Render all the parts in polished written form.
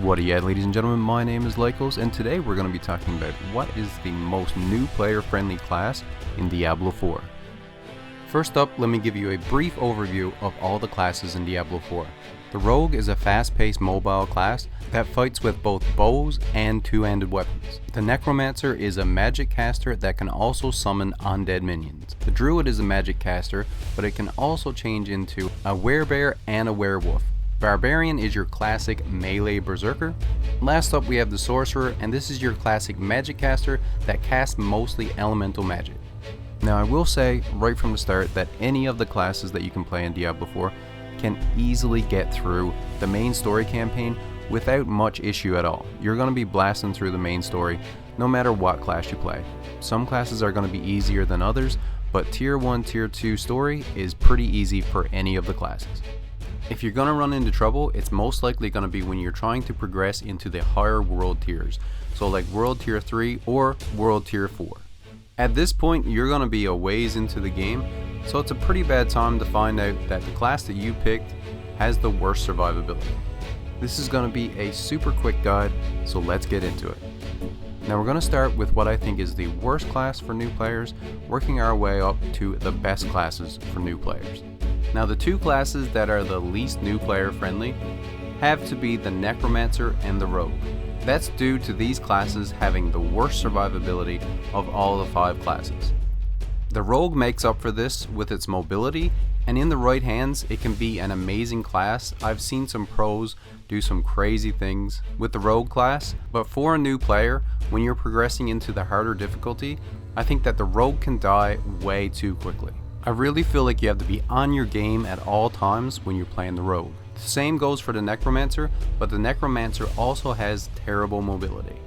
What are ladies and gentlemen, my name is Lycos, and today we're going to be talking about what is the most new player friendly class in Diablo 4. First up, let me give you a brief overview of all the classes in Diablo 4. The Rogue is a fast-paced mobile class that fights with both bows and two-handed weapons. The Necromancer is a magic caster that can also summon undead minions. The Druid is a magic caster, but it can also change into a werebear and a werewolf. Barbarian is your classic melee berserker. Last up we have the Sorcerer, and this is your classic magic caster that casts mostly elemental magic. Now I will say right from the start that any of the classes that you can play in Diablo 4 can easily get through the main story campaign without much issue at all. You're going to be blasting through the main story no matter what class you play. Some classes are going to be easier than others, but tier 1, tier 2 story is pretty easy for any of the classes. If you're going to run into trouble, it's most likely going to be when you're trying to progress into the higher world tiers, so like world tier 3 or world tier 4. At this point you're going to be a ways into the game, so it's a pretty bad time to find out that the class that you picked has the worst survivability. This is going to be a super quick guide, so let's get into it. Now we're going to start with what I think is the worst class for new players, working our way up to the best classes for new players. Now the two classes that are the least new player friendly have to be the Necromancer and the Rogue. That's due to these classes having the worst survivability of all the 5 classes. The Rogue makes up for this with its mobility, and in the right hands it can be an amazing class. I've seen some pros do some crazy things with the Rogue class, but for a new player, when you're progressing into the harder difficulty, I think that the Rogue can die way too quickly. I really feel like you have to be on your game at all times when you're playing the Rogue. The same goes for the Necromancer, but the Necromancer also has terrible mobility.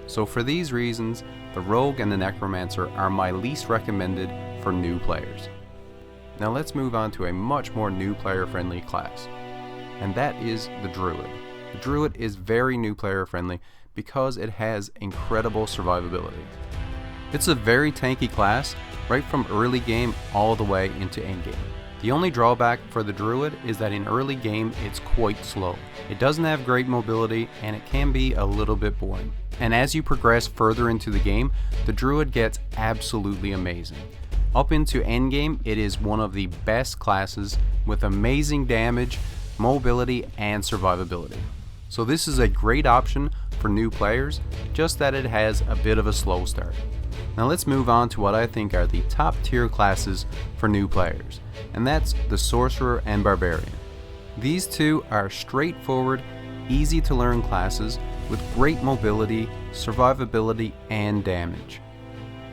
So for these reasons, the Rogue and the Necromancer are my least recommended for new players. Now let's move on to a much more new player friendly class, and that is the Druid. The Druid is very new player friendly because it has incredible survivability. It's a very tanky class, right from early game all the way into endgame. The only drawback for the Druid is that in early game it's quite slow. It doesn't have great mobility and it can be a little bit boring. And as you progress further into the game, the Druid gets absolutely amazing. Up into endgame, it is one of the best classes with amazing damage, mobility, and survivability. So this is a great option for new players, just that it has a bit of a slow start. Now let's move on to what I think are the top tier classes for new players, and that's the Sorcerer and Barbarian. These two are straightforward, easy to learn classes with great mobility, survivability, and damage.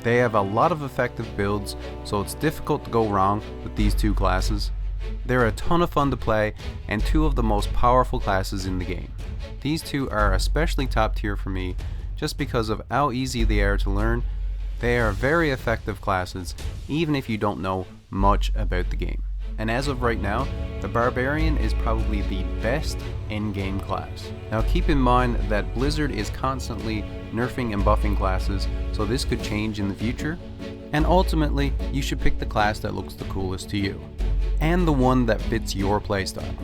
They have a lot of effective builds, so it's difficult to go wrong with these two classes. They're a ton of fun to play and two of the most powerful classes in the game. These two are especially top tier for me just because of how easy they are to learn. They are very effective classes even if you don't know much about the game. And as of right now, the Barbarian is probably the best in-game class. Now keep in mind that Blizzard is constantly nerfing and buffing classes, so this could change in the future. And ultimately, you should pick the class that looks the coolest to you, and the one that fits your playstyle.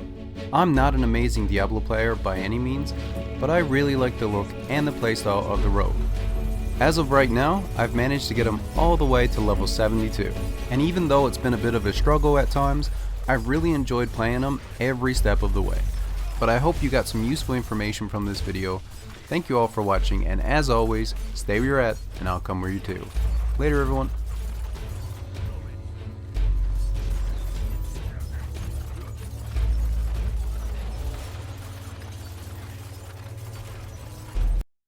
I'm not an amazing Diablo player by any means, but I really like the look and the playstyle of the Rogue. As of right now, I've managed to get him all the way to level 72, and even though it's been a bit of a struggle at times, I've really enjoyed playing him every step of the way. But I hope you got some useful information from this video. Thank you all for watching, and as always, stay where you're at, and I'll come where you too. Later everyone.